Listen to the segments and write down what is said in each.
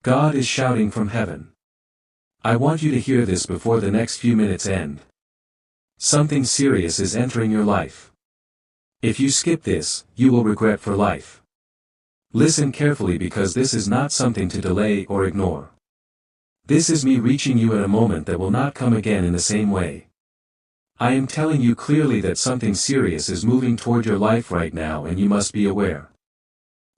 God is shouting from heaven. I want you to hear this before the next few minutes end. Something serious is entering your life. If you skip this, you will regret for life. Listen carefully because this is not something to delay or ignore. This is me reaching you at a moment that will not come again in the same way. I am telling you clearly that something serious is moving toward your life right now and you must be aware.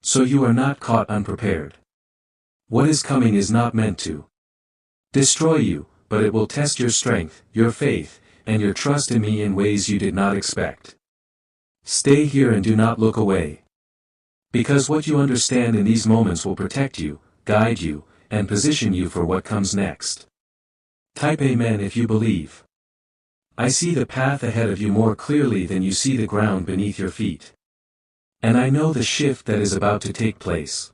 So you are not caught unprepared. What is coming is not meant to destroy you, but it will test your strength, your faith, and your trust in me in ways you did not expect. Stay here and do not look away. Because what you understand in these moments will protect you, guide you, and position you for what comes next. Type Amen if you believe. I see the path ahead of you more clearly than you see the ground beneath your feet. And I know the shift that is about to take place.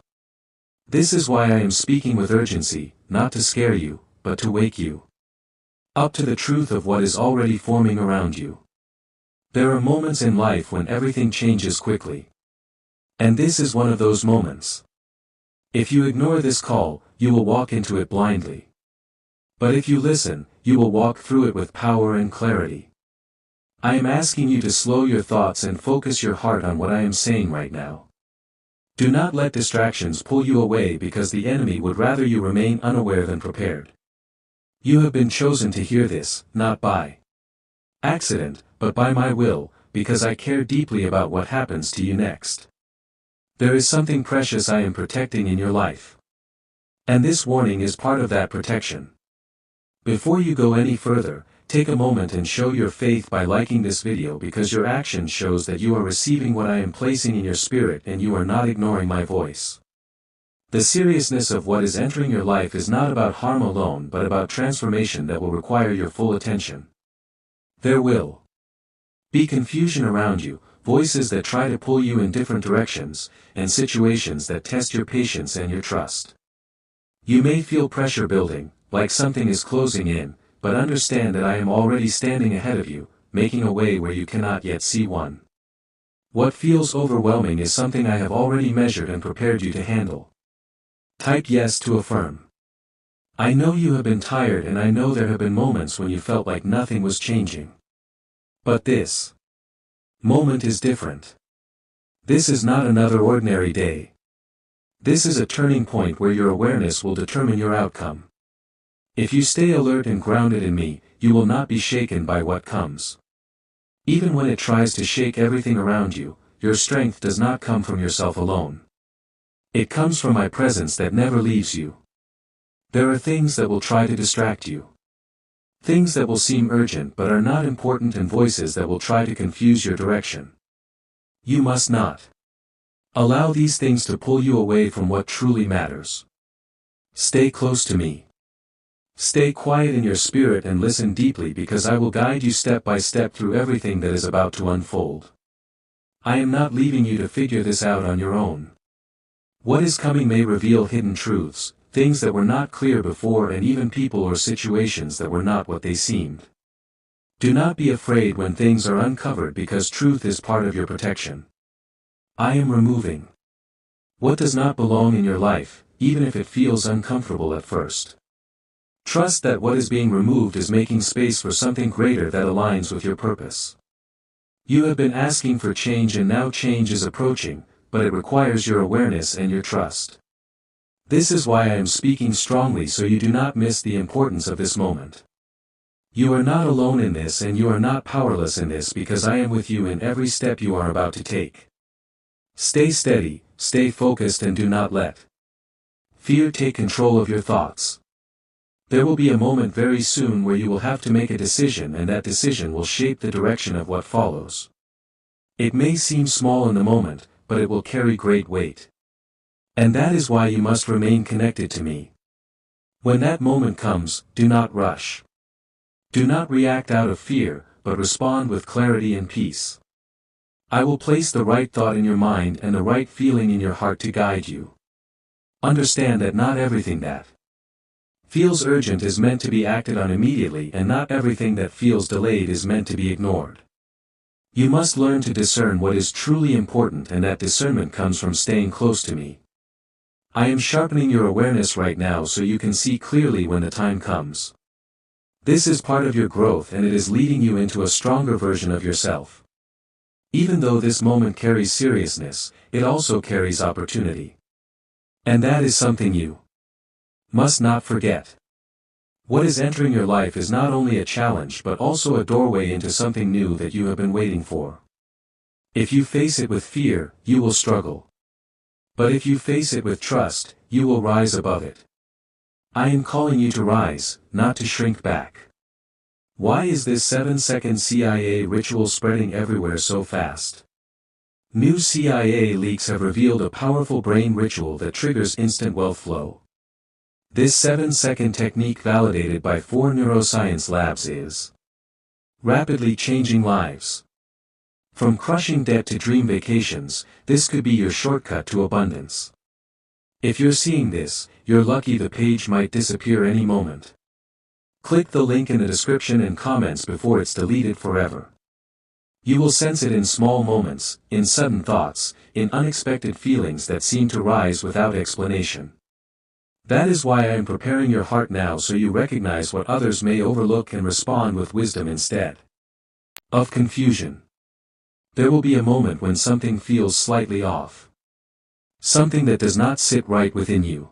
This is why I am speaking with urgency, not to scare you, but to wake you up to the truth of what is already forming around you. There are moments in life when everything changes quickly. And this is one of those moments. If you ignore this call, you will walk into it blindly. But if you listen, you will walk through it with power and clarity. I am asking you to slow your thoughts and focus your heart on what I am saying right now. Do not let distractions pull you away because the enemy would rather you remain unaware than prepared. You have been chosen to hear this, not by accident, but by my will, because I care deeply about what happens to you next. There is something precious I am protecting in your life. And this warning is part of that protection. Before you go any further, take a moment and show your faith by liking this video because your action shows that you are receiving what I am placing in your spirit and you are not ignoring my voice. The seriousness of what is entering your life is not about harm alone but about transformation that will require your full attention. There will be confusion around you, voices that try to pull you in different directions, and situations that test your patience and your trust. You may feel pressure building, like something is closing in, but understand that I am already standing ahead of you, making a way where you cannot yet see one. What feels overwhelming is something I have already measured and prepared you to handle. Type yes to affirm. I know you have been tired and I know there have been moments when you felt like nothing was changing. But this moment is different. This is not another ordinary day. This is a turning point where your awareness will determine your outcome. If you stay alert and grounded in me, you will not be shaken by what comes. Even when it tries to shake everything around you, your strength does not come from yourself alone. It comes from my presence that never leaves you. There are things that will try to distract you. Things that will seem urgent but are not important and voices that will try to confuse your direction. You must not allow these things to pull you away from what truly matters. Stay close to me. Stay quiet in your spirit and listen deeply because I will guide you step by step through everything that is about to unfold. I am not leaving you to figure this out on your own. What is coming may reveal hidden truths, things that were not clear before and even people or situations that were not what they seemed. Do not be afraid when things are uncovered because truth is part of your protection. I am removing what does not belong in your life, even if it feels uncomfortable at first. Trust that what is being removed is making space for something greater that aligns with your purpose. You have been asking for change and now change is approaching, but it requires your awareness and your trust. This is why I am speaking strongly so you do not miss the importance of this moment. You are not alone in this and you are not powerless in this because I am with you in every step you are about to take. Stay steady, stay focused and do not let fear take control of your thoughts. There will be a moment very soon where you will have to make a decision and that decision will shape the direction of what follows. It may seem small in the moment, but it will carry great weight. And that is why you must remain connected to me. When that moment comes, do not rush. Do not react out of fear, but respond with clarity and peace. I will place the right thought in your mind and the right feeling in your heart to guide you. Understand that not everything that feels urgent is meant to be acted on immediately and not everything that feels delayed is meant to be ignored. You must learn to discern what is truly important and that discernment comes from staying close to me. I am sharpening your awareness right now so you can see clearly when the time comes. This is part of your growth and it is leading you into a stronger version of yourself. Even though this moment carries seriousness, it also carries opportunity. And that is something you must not forget. What is entering your life is not only a challenge but also a doorway into something new that you have been waiting for. If you face it with fear, you will struggle. But if you face it with trust, you will rise above it. I am calling you to rise, not to shrink back. Why is this 7-second CIA ritual spreading everywhere so fast? New CIA leaks have revealed a powerful brain ritual that triggers instant wealth flow. This 7-second technique validated by 4 neuroscience labs is rapidly changing lives. From crushing debt to dream vacations, this could be your shortcut to abundance. If you're seeing this, you're lucky the page might disappear any moment. Click the link in the description and comments before it's deleted forever. You will sense it in small moments, in sudden thoughts, in unexpected feelings that seem to rise without explanation. That is why I am preparing your heart now so you recognize what others may overlook and respond with wisdom instead of confusion. There will be a moment when something feels slightly off. Something that does not sit right within you.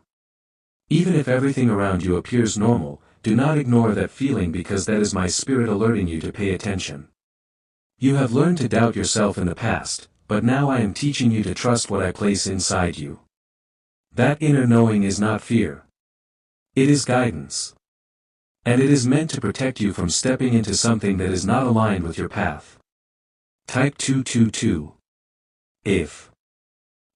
Even if everything around you appears normal, do not ignore that feeling because that is my spirit alerting you to pay attention. You have learned to doubt yourself in the past, but now I am teaching you to trust what I place inside you. That inner knowing is not fear. It is guidance. And it is meant to protect you from stepping into something that is not aligned with your path. Type 222. If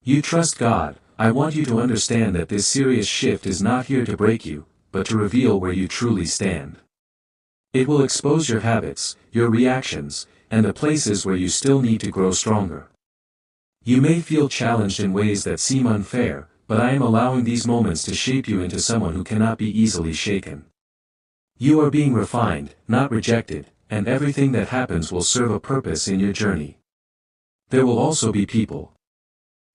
you trust God, I want you to understand that this serious shift is not here to break you, but to reveal where you truly stand. It will expose your habits, your reactions, and the places where you still need to grow stronger. You may feel challenged in ways that seem unfair, but I am allowing these moments to shape you into someone who cannot be easily shaken. You are being refined, not rejected, and everything that happens will serve a purpose in your journey. There will also be people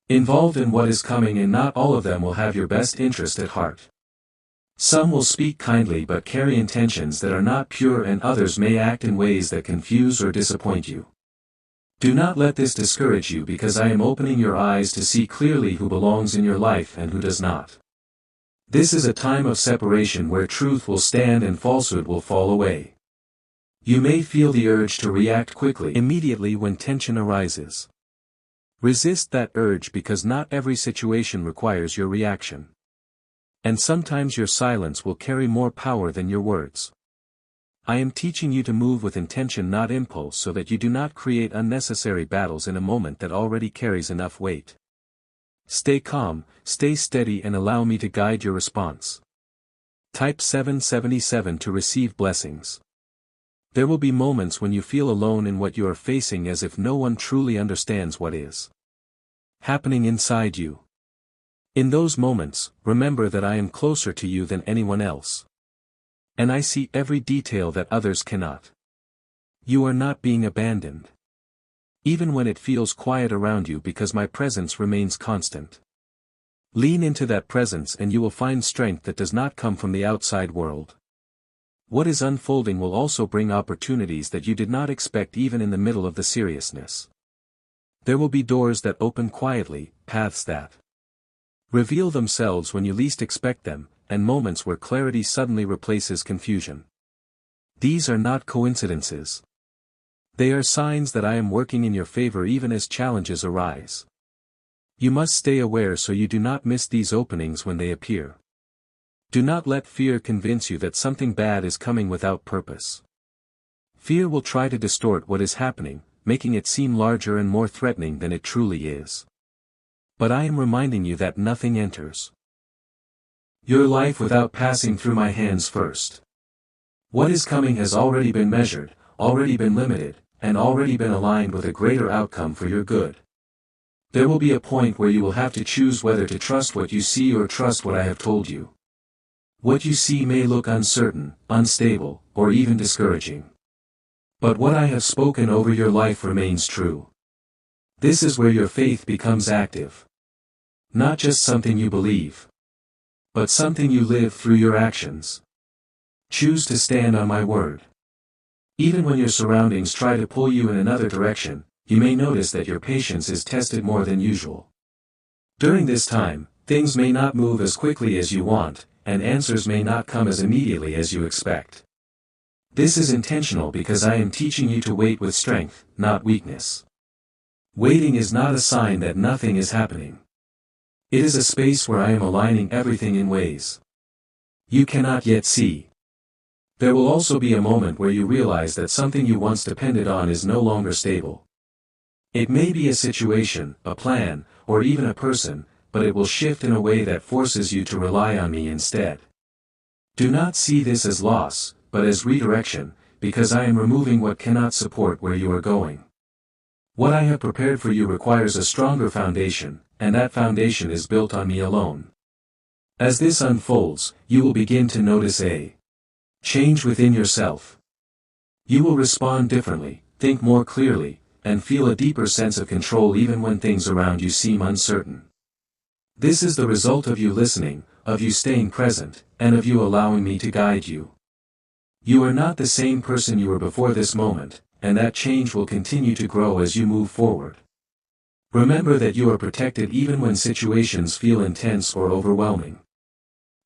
involved in what is coming, and not all of them will have your best interest at heart. Some will speak kindly but carry intentions that are not pure, and others may act in ways that confuse or disappoint you. Do not let this discourage you because I am opening your eyes to see clearly who belongs in your life and who does not. This is a time of separation where truth will stand and falsehood will fall away. You may feel the urge to react quickly immediately when tension arises. Resist that urge because not every situation requires your reaction. And sometimes your silence will carry more power than your words. I am teaching you to move with intention, not impulse, so that you do not create unnecessary battles in a moment that already carries enough weight. Stay calm, stay steady, and allow me to guide your response. Type 777 to receive blessings. There will be moments when you feel alone in what you are facing, as if no one truly understands what is happening inside you. In those moments, remember that I am closer to you than anyone else. And I see every detail that others cannot. You are not being abandoned. Even when it feels quiet around you, because my presence remains constant. Lean into that presence and you will find strength that does not come from the outside world. What is unfolding will also bring opportunities that you did not expect, even in the middle of the seriousness. There will be doors that open quietly, paths that reveal themselves when you least expect them, and moments where clarity suddenly replaces confusion. These are not coincidences. They are signs that I am working in your favor even as challenges arise. You must stay aware so you do not miss these openings when they appear. Do not let fear convince you that something bad is coming without purpose. Fear will try to distort what is happening, making it seem larger and more threatening than it truly is. But I am reminding you that nothing enters your life without passing through my hands first. What is coming has already been measured, already been limited, and already been aligned with a greater outcome for your good. There will be a point where you will have to choose whether to trust what you see or trust what I have told you. What you see may look uncertain, unstable, or even discouraging. But what I have spoken over your life remains true. This is where your faith becomes active. Not just something you believe, but something you live through your actions. Choose to stand on my word. Even when your surroundings try to pull you in another direction, you may notice that your patience is tested more than usual. During this time, things may not move as quickly as you want, and answers may not come as immediately as you expect. This is intentional because I am teaching you to wait with strength, not weakness. Waiting is not a sign that nothing is happening. It is a space where I am aligning everything in ways you cannot yet see. There will also be a moment where you realize that something you once depended on is no longer stable. It may be a situation, a plan, or even a person, but it will shift in a way that forces you to rely on me instead. Do not see this as loss, but as redirection, because I am removing what cannot support where you are going. What I have prepared for you requires a stronger foundation, and that foundation is built on me alone. As this unfolds, you will begin to notice a change within yourself. You will respond differently, think more clearly, and feel a deeper sense of control even when things around you seem uncertain. This is the result of you listening, of you staying present, and of you allowing me to guide you. You are not the same person you were before this moment, and that change will continue to grow as you move forward. Remember that you are protected even when situations feel intense or overwhelming.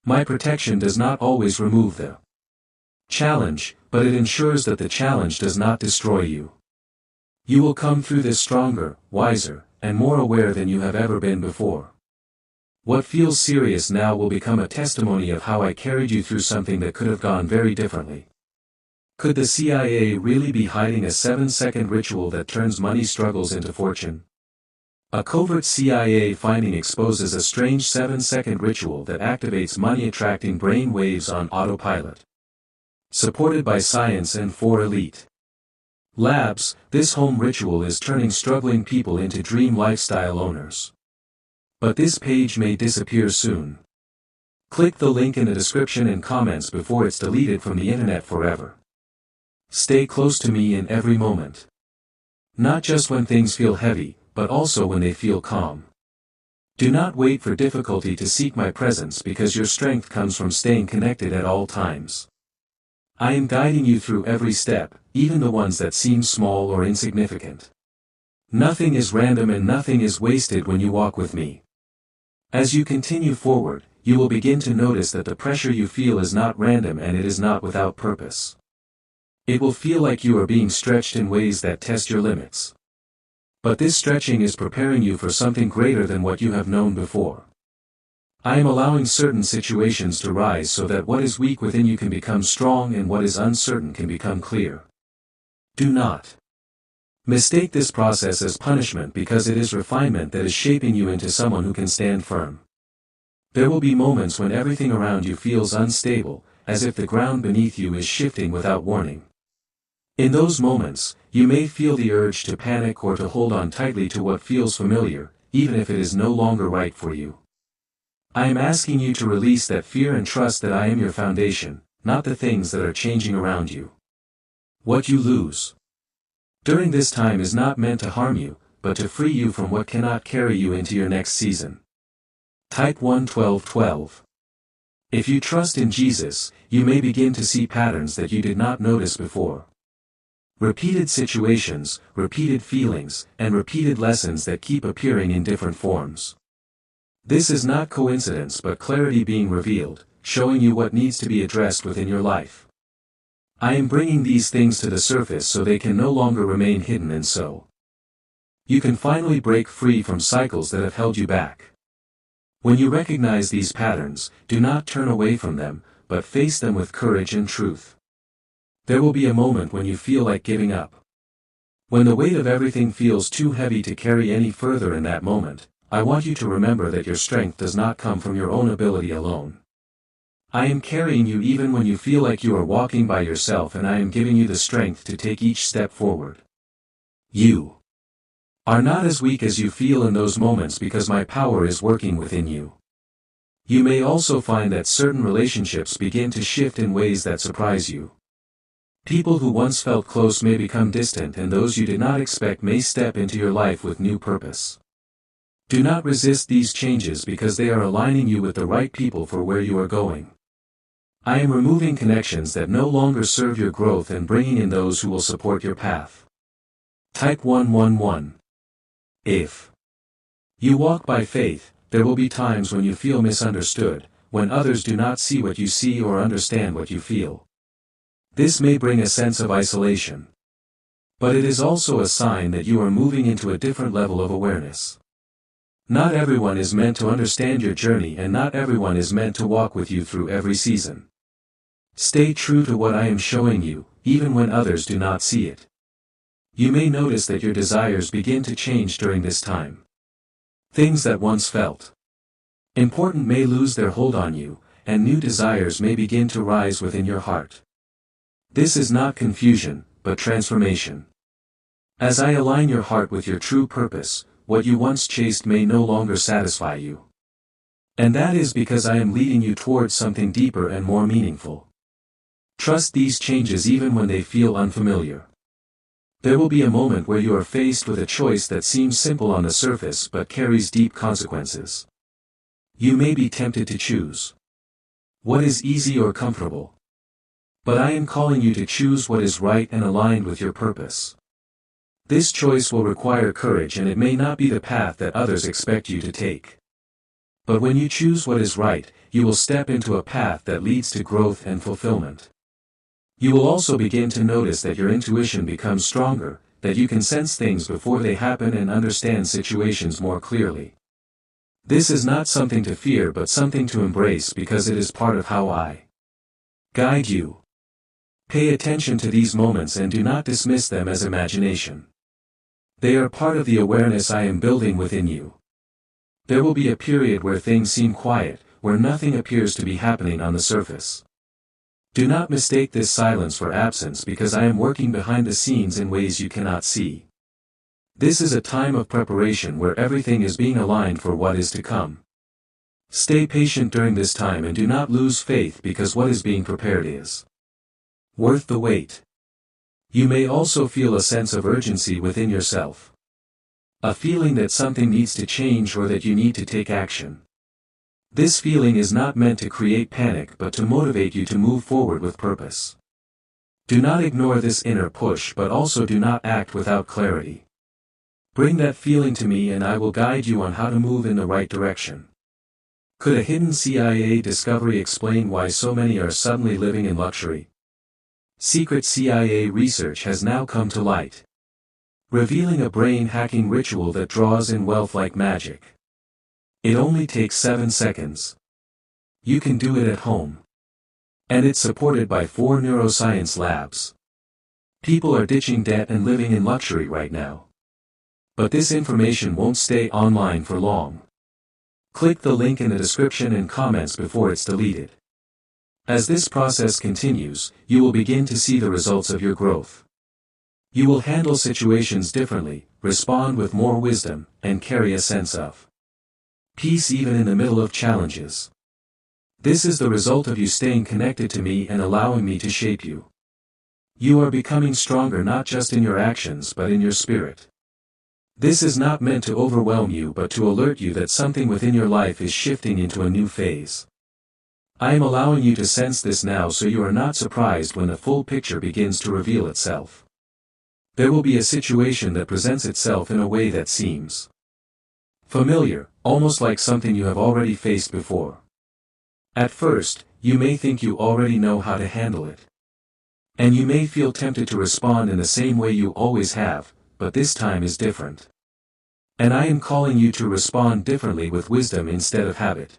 My protection does not always remove the challenge, but it ensures that the challenge does not destroy you. You will come through this stronger, wiser, and more aware than you have ever been before. What feels serious now will become a testimony of how I carried you through something that could have gone very differently. Could the CIA really be hiding a 7-second ritual that turns money struggles into fortune? A covert CIA finding exposes a strange 7-second ritual that activates money-attracting brain waves on autopilot. Supported by science and 4 elite labs, this home ritual is turning struggling people into dream lifestyle owners. But this page may disappear soon. Click the link in the description and comments before it's deleted from the internet forever. Stay close to me in every moment. Not just when things feel heavy, but also when they feel calm. Do not wait for difficulty to seek my presence because your strength comes from staying connected at all times. I am guiding you through every step, even the ones that seem small or insignificant. Nothing is random and nothing is wasted when you walk with me. As you continue forward, you will begin to notice that the pressure you feel is not random and it is not without purpose. It will feel like you are being stretched in ways that test your limits. But this stretching is preparing you for something greater than what you have known before. I am allowing certain situations to rise so that what is weak within you can become strong and what is uncertain can become clear. Do not mistake this process as punishment because it is refinement that is shaping you into someone who can stand firm. There will be moments when everything around you feels unstable, as if the ground beneath you is shifting without warning. In those moments, you may feel the urge to panic or to hold on tightly to what feels familiar, even if it is no longer right for you. I am asking you to release that fear and trust that I am your foundation, not the things that are changing around you. What you lose during this time is not meant to harm you, but to free you from what cannot carry you into your next season. Type 1:12:12. If you trust in Jesus, you may begin to see patterns that you did not notice before. Repeated situations, repeated feelings, and repeated lessons that keep appearing in different forms. This is not coincidence but clarity being revealed, showing you what needs to be addressed within your life. I am bringing these things to the surface so they can no longer remain hidden and so you can finally break free from cycles that have held you back. When you recognize these patterns, do not turn away from them, but face them with courage and truth. There will be a moment when you feel like giving up. When the weight of everything feels too heavy to carry any further in that moment, I want you to remember that your strength does not come from your own ability alone. I am carrying you even when you feel like you are walking by yourself, and I am giving you the strength to take each step forward. You are not as weak as you feel in those moments because my power is working within you. You may also find that certain relationships begin to shift in ways that surprise you. People who once felt close may become distant, and those you did not expect may step into your life with new purpose. Do not resist these changes because they are aligning you with the right people for where you are going. I am removing connections that no longer serve your growth and bringing in those who will support your path. Type 111. If you walk by faith, there will be times when you feel misunderstood, when others do not see what you see or understand what you feel. This may bring a sense of isolation. But it is also a sign that you are moving into a different level of awareness. Not everyone is meant to understand your journey, and not everyone is meant to walk with you through every season. Stay true to what I am showing you, even when others do not see it. You may notice that your desires begin to change during this time. Things that once felt important may lose their hold on you, and new desires may begin to rise within your heart. This is not confusion, but transformation. As I align your heart with your true purpose, what you once chased may no longer satisfy you. And that is because I am leading you towards something deeper and more meaningful. Trust these changes even when they feel unfamiliar. There will be a moment where you are faced with a choice that seems simple on the surface but carries deep consequences. You may be tempted to choose what is easy or comfortable. But I am calling you to choose what is right and aligned with your purpose. This choice will require courage, and it may not be the path that others expect you to take. But when you choose what is right, you will step into a path that leads to growth and fulfillment. You will also begin to notice that your intuition becomes stronger, that you can sense things before they happen and understand situations more clearly. This is not something to fear but something to embrace, because it is part of how I guide you. Pay attention to these moments and do not dismiss them as imagination. They are part of the awareness I am building within you. There will be a period where things seem quiet, where nothing appears to be happening on the surface. Do not mistake this silence for absence, because I am working behind the scenes in ways you cannot see. This is a time of preparation where everything is being aligned for what is to come. Stay patient during this time and do not lose faith, because what is being prepared is worth the wait. You may also feel a sense of urgency within yourself. A feeling that something needs to change or that you need to take action. This feeling is not meant to create panic but to motivate you to move forward with purpose. Do not ignore this inner push, but also do not act without clarity. Bring that feeling to me and I will guide you on how to move in the right direction. Could a hidden CIA discovery explain why so many are suddenly living in luxury? Secret CIA research has now come to light, revealing a brain-hacking ritual that draws in wealth like magic. It only takes 7 seconds. You can do it at home. And it's supported by 4 neuroscience labs. People are ditching debt and living in luxury right now. But this information won't stay online for long. Click the link in the description and comments before it's deleted. As this process continues, you will begin to see the results of your growth. You will handle situations differently, respond with more wisdom, and carry a sense of peace even in the middle of challenges. This is the result of you staying connected to me and allowing me to shape you. You are becoming stronger not just in your actions but in your spirit. This is not meant to overwhelm you but to alert you that something within your life is shifting into a new phase. I am allowing you to sense this now so you are not surprised when the full picture begins to reveal itself. There will be a situation that presents itself in a way that seems familiar, almost like something you have already faced before. At first, you may think you already know how to handle it. And you may feel tempted to respond in the same way you always have, but this time is different. And I am calling you to respond differently with wisdom instead of habit.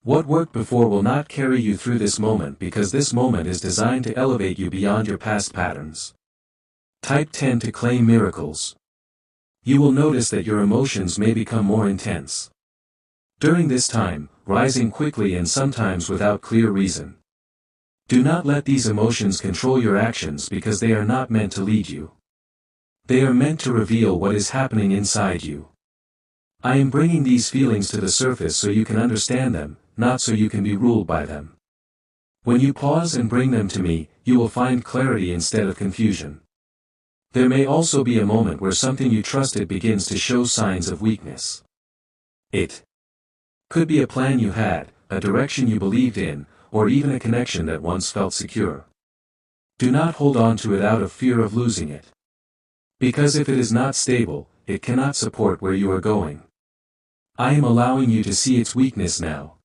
What worked before will not carry you through this moment, because this moment is designed to elevate you beyond your past patterns. Type 10 to claim miracles. You will notice that your emotions may become more intense during this time, rising quickly and sometimes without clear reason. Do not let these emotions control your actions, because they are not meant to lead you. They are meant to reveal what is happening inside you. I am bringing these feelings to the surface so you can understand them, not so you can be ruled by them. When you pause and bring them to me, you will find clarity instead of confusion. There may also be a moment where something you trusted begins to show signs of weakness. It could be a plan you had, a direction you believed in, or even a connection that once felt secure. Do not hold on to it out of fear of losing it. Because if it is not stable, it cannot support where you are going. I am allowing you to see its weakness now.